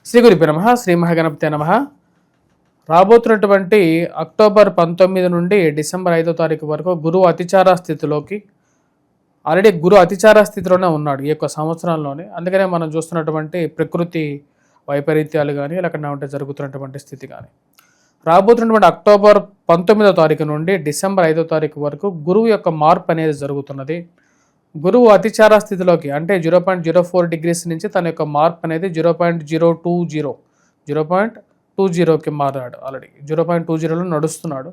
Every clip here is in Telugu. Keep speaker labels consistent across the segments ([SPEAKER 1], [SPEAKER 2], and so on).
[SPEAKER 1] శ్రీ గురుభ్యో నమః. శ్రీ మహాగణపతే నమః. రాబోతున్నటువంటి అక్టోబర్ 19 నుండి డిసెంబర్ 5వ తారీఖు వరకు గురువు అతిచార స్థితిలోకి ఆల్రెడీ గురు అతిచార స్థితిలోనే ఉన్నాడు ఈ యొక్క సంవత్సరంలోనే. అందుకనే మనం చూస్తున్నటువంటి ప్రకృతి వైపరీత్యాలు కానీ లేకుండా ఉంటే జరుగుతున్నటువంటి స్థితి కానీ రాబోతున్నటువంటి అక్టోబర్ 19వ తారీఖు నుండి డిసెంబర్ 5వ తారీఖు వరకు గురువు యొక్క మార్పు అనేది జరుగుతున్నది. గురువు అతిచార స్థితిలోకి అంటే 0.04 డిగ్రీస్ నుంచి తన యొక్క మార్పు అనేది 0.20కి మారాడు. ఆల్రెడీ 0.20లో నడుస్తున్నాడు.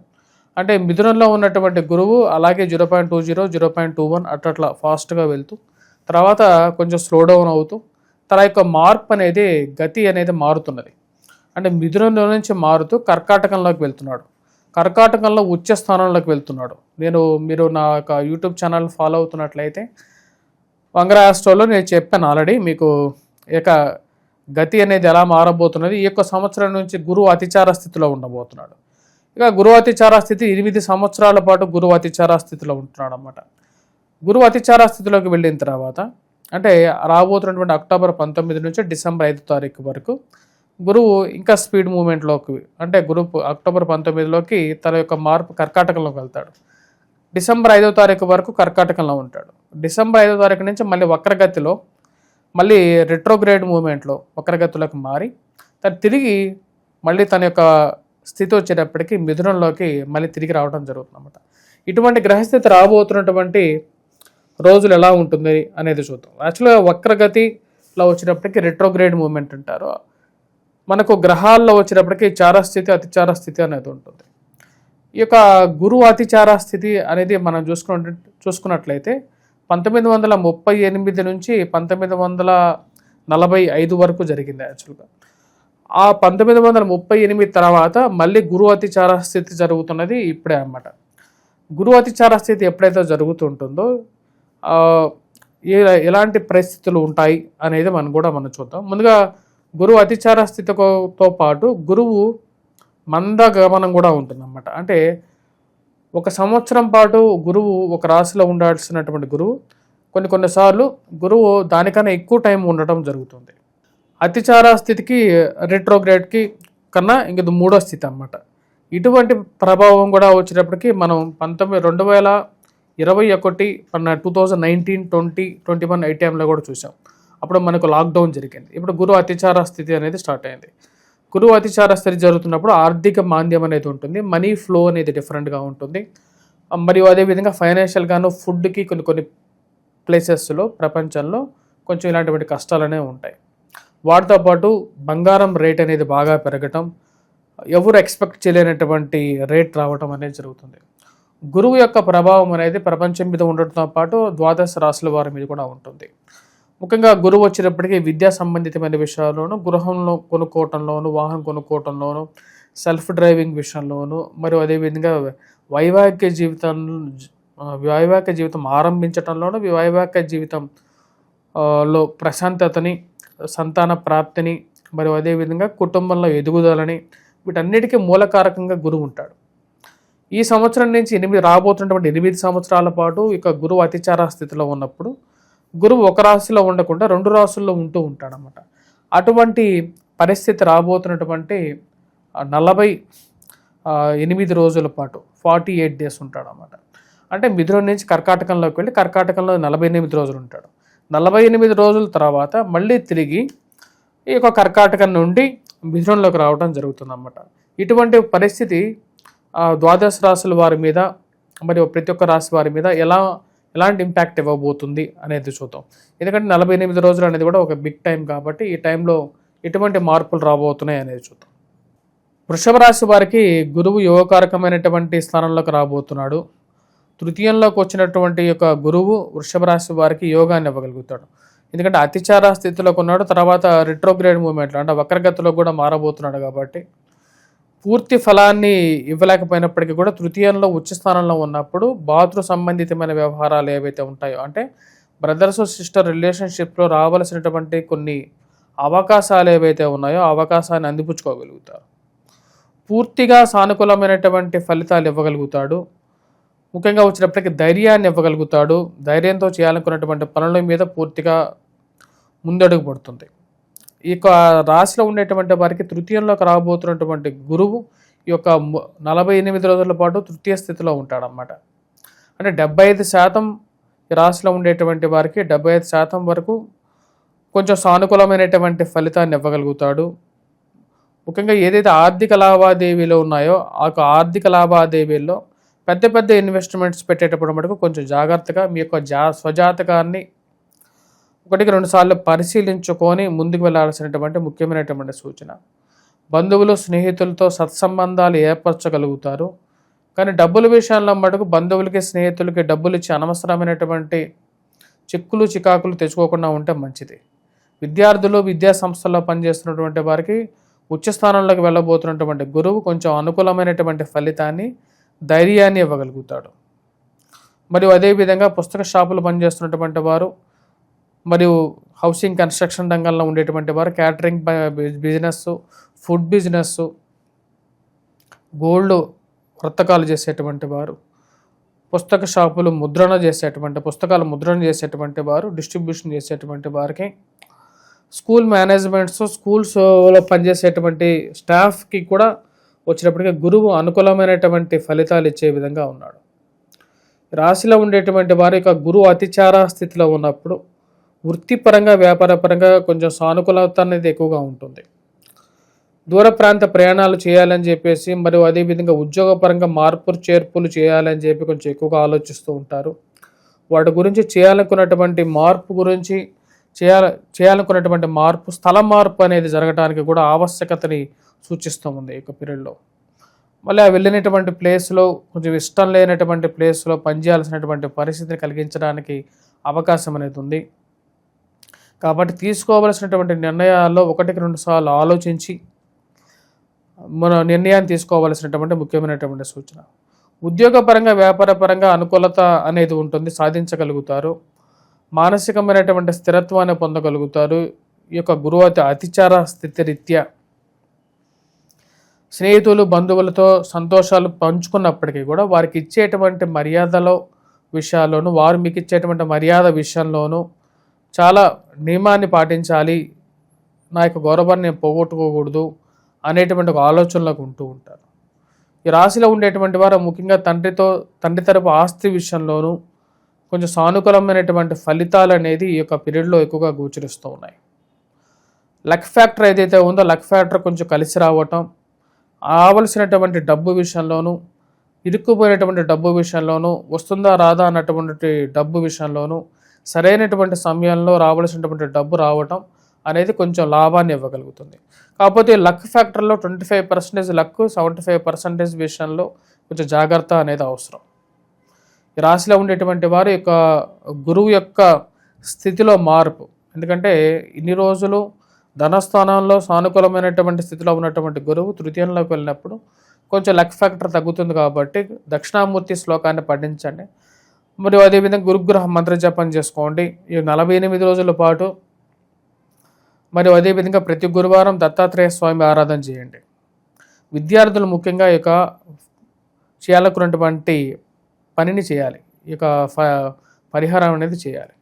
[SPEAKER 1] అంటే మిథునంలో ఉన్నటువంటి గురువు అలాగే 0.20 0.21 అట్లా ఫాస్ట్గా వెళ్తూ తర్వాత కొంచెం స్లో డౌన్ అవుతూ తన యొక్క మార్పు అనేది గతి అనేది మారుతున్నది. అంటే మిథునంలో నుంచి మారుతూ కర్కాటకంలోకి వెళ్తున్నాడు. కర్కాటకంలో ఉచ్చ స్థానంలోకి వెళ్తున్నాడు. మీరు నా యొక్క యూట్యూబ్ ఛానల్ ఫాలో అవుతున్నట్లయితే వంగర ఆస్ట్రోలో నేను చెప్పాను ఆల్రెడీ మీకు ఇక గతి అనేది ఎలా మారబోతున్నది. ఈ యొక్క సంవత్సరం నుంచి గురువు అతిచార స్థితిలో ఉండబోతున్నాడు. ఇక గురువు అతిచార స్థితి 8 సంవత్సరాల పాటు గురువు అతిచార స్థితిలో ఉంటున్నాడు అన్నమాట. గురువు అతిచార స్థితిలోకి వెళ్ళిన తర్వాత అంటే రాబోతున్నటువంటి అక్టోబర్ 19 నుంచి డిసెంబర్ 5వ తారీఖు వరకు గురువు ఇంకా స్పీడ్ మూమెంట్లోకి అంటే గురువు అక్టోబర్ 19లోకి తన యొక్క మార్పు కర్కాటకంలోకి వెళ్తాడు. డిసెంబర్ 5వ తారీఖు వరకు కర్కాటకంలో ఉంటాడు. డిసెంబర్ 5వ తారీఖు నుంచి మళ్ళీ వక్రగతిలో మళ్ళీ రెట్రోగ్రేడ్ మూమెంట్లో వక్రగతిలోకి మారి తిరిగి మళ్ళీ తన యొక్క స్థితి వచ్చేటప్పటికి మిథునంలోకి మళ్ళీ తిరిగి రావడం జరుగుతుంది అన్నమాట. ఇటువంటి గ్రహస్థితి రాబోతున్నటువంటి రోజులు ఎలా ఉంటుంది అనేది చూద్దాం. యాక్చువల్గా వక్రగతిలో వచ్చేటప్పటికి రెట్రోగ్రేడ్ మూమెంట్ అంటారు. మనకు గ్రహాల్లో వచ్చేటప్పటికి చారస్థితి అతిచార స్థితి అనేది ఉంటుంది. ఈ యొక్క గురువు అతిచార స్థితి అనేది మనం చూసుకున్నట్లయితే 1938 నుంచి 1945 వరకు జరిగింది. యాక్చువల్గా ఆ 1938 తర్వాత మళ్ళీ గురువు అతిచార స్థితి జరుగుతున్నది ఇప్పుడే అన్నమాట. గురువు అతిచార స్థితి ఎప్పుడైతే జరుగుతుంటుందో ఎలాంటి పరిస్థితులు ఉంటాయి అనేది మనం చూద్దాం. ముందుగా గురువు అతిచార స్థితితో పాటు గురువు మందగమనం కూడా ఉంటుందన్నమాట. అంటే ఒక సంవత్సరం పాటు గురువు ఒక రాశిలో ఉండాల్సినటువంటి గురువు కొన్నిసార్లు గురువు దానికన్నా ఎక్కువ టైం ఉండటం జరుగుతుంది. అతిచార స్థితికి రెట్రోగ్రేడ్కి కన్నా ఇంక మూడో స్థితి అన్నమాట. ఇటువంటి ప్రభావం కూడా వచ్చేటప్పటికి మనం 2021 2019 20 21 ఈ టైంలో కూడా చూసాం. అప్పుడు మనకు లాక్డౌన్ జరిగింది. ఇప్పుడు గురువు అతిచార స్థితి అనేది స్టార్ట్ అయింది. గురువు అతిచార స్థితి జరుగుతున్నప్పుడు ఆర్థిక మాంద్యం అనేది ఉంటుంది. మనీ ఫ్లో అనేది డిఫరెంట్గా ఉంటుంది. మరియు అదేవిధంగా ఫైనాన్షియల్గాను ఫుడ్కి కొన్ని ప్లేసెస్లో ప్రపంచంలో కొంచెం ఇలాంటి కష్టాలు అనేవి ఉంటాయి. వాటితో పాటు బంగారం రేట్ అనేది బాగా పెరగటం, ఎవరు ఎక్స్పెక్ట్ చేయలేనటువంటి రేట్ రావటం అనేది జరుగుతుంది. గురువు యొక్క ప్రభావం అనేది ప్రపంచం మీద ఉండటంతో పాటు ద్వాదశ రాశుల వారి మీద కూడా ఉంటుంది. ముఖ్యంగా గురువు వచ్చేటప్పటికీ విద్యా సంబంధితమైన విషయాల్లోనూ, గృహంలో కొనుక్కోవటంలోను, వాహనం కొనుక్కోవటంలో, సెల్ఫ్ డ్రైవింగ్ విషయంలోనూ, మరియు అదేవిధంగా వైవాహిక జీవితం ఆరంభించటంలోనూ, వైవాహిక జీవితంలో ప్రశాంతతని, సంతాన ప్రాప్తిని, మరియు అదేవిధంగా కుటుంబంలో ఎదుగుదలని వీటన్నిటికీ మూలకారకంగా గురువు ఉంటాడు. ఈ సంవత్సరం నుంచి రాబోతున్నటువంటి 8 సంవత్సరాల పాటు ఇక గురువు అతిచార స్థితిలో ఉన్నప్పుడు గురువు ఒక రాశిలో ఉండకుండా 2 రాశుల్లో ఉంటూ ఉంటాడనమాట. అటువంటి పరిస్థితి రాబోతున్నటువంటి 48 రోజుల పాటు 48 డేస్ ఉంటాడనమాట. అంటే మిథునం నుంచి కర్కాటకంలోకి వెళ్ళి కర్కాటకంలో 48 రోజులు ఉంటాడు. 48 రోజుల తర్వాత మళ్ళీ తిరిగి ఈ యొక్క కర్కాటకం నుండి మిథునంలోకి రావడం జరుగుతుందన్నమాట. ఇటువంటి పరిస్థితి ద్వాదశ రాశుల వారి మీద మరియు ప్రతి ఒక్క రాశి వారి మీద ఎలాంటి ఇంపాక్ట్ ఇవ్వబోతుంది అనేది చూద్దాం. ఎందుకంటే 48 రోజులు అనేది కూడా ఒక బిగ్ టైం కాబట్టి ఈ టైంలో ఎటువంటి మార్పులు రాబోతున్నాయి అనేది చూద్దాం. వృషభ రాశి వారికి గురువు యోగకారకమైనటువంటి స్థానంలోకి రాబోతున్నాడు. తృతీయంలోకి వచ్చినటువంటి యొక్క గురువు వృషభ రాశి వారికి యోగాన్ని ఇవ్వగలుగుతాడు. ఎందుకంటే అతిచార స్థితిలోకి ఉన్నాడు, తర్వాత రెట్రోగ్రేడ్ మూమెంట్లో అంటే వక్రగతిలో కూడా మారబోతున్నాడు కాబట్టి పూర్తి ఫలాన్ని ఇవ్వలేకపోయినప్పటికీ కూడా తృతీయంలో ఉచ్చ స్థానంలో ఉన్నప్పుడు బాతృ సంబంధితమైన వ్యవహారాలు ఏవైతే ఉంటాయో అంటే బ్రదర్స్ సిస్టర్ రిలేషన్షిప్లో రావాల్సినటువంటి కొన్ని అవకాశాలు ఏవైతే ఉన్నాయో ఆ అవకాశాన్ని అందిపుచ్చుకోగలుగుతారు. పూర్తిగా సానుకూలమైనటువంటి ఫలితాలు ఇవ్వగలుగుతాడు. ముఖ్యంగా వచ్చినప్పటికీ ధైర్యాన్ని ఇవ్వగలుగుతాడు. ధైర్యంతో చేయాలనుకున్నటువంటి పనుల మీద పూర్తిగా ముందడుగు పడుతుంది. ఈ యొక్క రాశిలో ఉండేటువంటి వారికి తృతీయంలోకి రాబోతున్నటువంటి గురువు ఈ యొక్క 48 రోజుల పాటు తృతీయ స్థితిలో ఉంటాడన్నమాట. అంటే 75% ఈ రాశిలో ఉండేటువంటి వారికి 75% వరకు కొంచెం సానుకూలమైనటువంటి ఫలితాన్ని ఇవ్వగలుగుతాడు. ముఖ్యంగా ఏదైతే ఆర్థిక లావాదేవీలు ఉన్నాయో ఆ ఆర్థిక లావాదేవీల్లో పెద్ద పెద్ద ఇన్వెస్ట్మెంట్స్ పెట్టేటప్పుడు మటుకు కొంచెం జాగ్రత్తగా మీ యొక్క స్వజాతకాన్ని 1-2 సార్లు పరిశీలించుకొని ముందుకు వెళ్ళాల్సినటువంటి ముఖ్యమైనటువంటి సూచన. బంధువులు స్నేహితులతో సత్సంబంధాలు ఏర్పరచగలుగుతారు. కానీ డబ్బుల విషయంలో మటుకు బంధువులకి స్నేహితులకి డబ్బులు ఇచ్చి అనవసరమైనటువంటి చిక్కులు చికాకులు తెచ్చుకోకుండా ఉంటే మంచిది. విద్యార్థులు విద్యా సంస్థల్లో పనిచేస్తున్నటువంటి వారికి ఉచ్చ స్థానంలోకి వెళ్ళబోతున్నటువంటి గురువు కొంచెం అనుకూలమైనటువంటి ఫలితాన్ని ధైర్యాన్ని ఇవ్వగలుగుతాడు. మరియు అదేవిధంగా పుస్తక షాపులు పనిచేస్తున్నటువంటి వారు మరియు హౌసింగ్ కన్స్ట్రక్షన్ రంగంలో ఉండేటువంటి వారు catering business, food business, gold వర్తకాలు చేసేటువంటి వారు, పుస్తక షాపులు పుస్తకాలు ముద్రణ చేసేటువంటి వారు, డిస్ట్రిబ్యూషన్ చేసేటువంటి వారికి, స్కూల్ మేనేజ్మెంట్స్, స్కూల్స్లో పనిచేసేటువంటి స్టాఫ్కి కూడా వచ్చినప్పటికీ గురువు అనుకూలమైనటువంటి ఫలితాలు ఇచ్చే విధంగా ఉన్నాడు. రాశిలో ఉండేటువంటి వారి యొక్క గురువు అతిచార స్థితిలో ఉన్నప్పుడు వృత్తిపరంగా వ్యాపారపరంగా కొంచెం సానుకూలత అనేది ఎక్కువగా ఉంటుంది. దూర ప్రాంత ప్రయాణాలు చేయాలని చెప్పేసి మరియు అదేవిధంగా ఉద్యోగపరంగా మార్పులు చేర్పులు చేయాలని చెప్పి కొంచెం ఎక్కువగా ఆలోచిస్తూ ఉంటారు. వాటి గురించి చేయాలనుకున్నటువంటి మార్పు స్థల మార్పు అనేది జరగడానికి కూడా ఆవశ్యకతని సూచిస్తూ ఉంది ఈ యొక్క పీరియడ్లో. మళ్ళీ ఆ వెళ్ళినటువంటి ప్లేస్లో కొంచెం ఇష్టం లేనటువంటి ప్లేస్లో పనిచేయాల్సినటువంటి పరిస్థితిని కలిగించడానికి అవకాశం అనేది ఉంది. కాబట్టి తీసుకోవలసినటువంటి నిర్ణయాల్లో 1-2 సార్లు ఆలోచించి మన నిర్ణయాన్ని తీసుకోవలసినటువంటి ముఖ్యమైనటువంటి సూచన. ఉద్యోగపరంగా వ్యాపారపరంగా అనుకూలత అనేది ఉంటుంది, సాధించగలుగుతారు. మానసికమైనటువంటి స్థిరత్వాన్ని పొందగలుగుతారు. ఈ యొక్క గురువు అతిచార స్థితి రీత్యా స్నేహితులు బంధువులతో సంతోషాలు పంచుకున్నప్పటికీ కూడా వారికి ఇచ్చేటువంటి మర్యాదలో విషయాల్లోనూ వారు మీకు ఇచ్చేటువంటి మర్యాద విషయంలోనూ చాలా నియమాన్ని పాటించాలి, నా యొక్క గౌరవాన్ని నేను పోగొట్టుకోకూడదు అనేటువంటి ఒక ఆలోచనలకు ఉంటూ ఉంటారు. ఈ రాశిలో ఉండేటువంటి వారు ముఖ్యంగా తండ్రి తరపు ఆస్తి విషయంలోనూ కొంచెం సానుకూలమైనటువంటి ఫలితాలు అనేది ఈ యొక్క పీరియడ్లో ఎక్కువగా గోచరిస్తూ ఉన్నాయి. లక్ ఫ్యాక్టర్ ఏదైతే ఉందో లక్ ఫ్యాక్టర్ కొంచెం కలిసి రావటం, ఆవలసినటువంటి డబ్బు విషయంలోనూ ఇరుక్కుపోయినటువంటి డబ్బు విషయంలోనూ వస్తుందా రాదా అన్నటువంటి డబ్బు విషయంలోనూ సరైనటువంటి సమయంలో రావాల్సినటువంటి డబ్బు రావటం అనేది కొంచెం లాభాన్ని ఇవ్వగలుగుతుంది. కాకపోతే లక్ ఫ్యాక్టర్లో 25% లక్, 75% విషయంలో కొంచెం జాగ్రత్త అనేది అవసరం. ఈ రాశిలో ఉండేటువంటి వారి యొక్క గురువు యొక్క స్థితిలో మార్పు, ఎందుకంటే ఇన్ని రోజులు ధనస్థానంలో సానుకూలమైనటువంటి స్థితిలో ఉన్నటువంటి గురువు తృతీయంలోకి వెళ్ళినప్పుడు కొంచెం లక్ ఫ్యాక్టర్ తగ్గుతుంది. కాబట్టి దక్షిణామూర్తి శ్లోకాన్ని పఠించండి. మరియు అదేవిధంగా గురుగ్రహ మంత్ర జపం చేసుకోండి ఈ 48 రోజుల పాటు. మరియు అదేవిధంగా ప్రతి గురువారం దత్తాత్రేయ స్వామి ఆరాధన చేయండి. విద్యార్థులు ముఖ్యంగా ఈ యొక్క చేయాలనుకున్నటువంటి పనిని చేయాలి, ఈ యొక్క పరిహారం అనేది చేయాలి.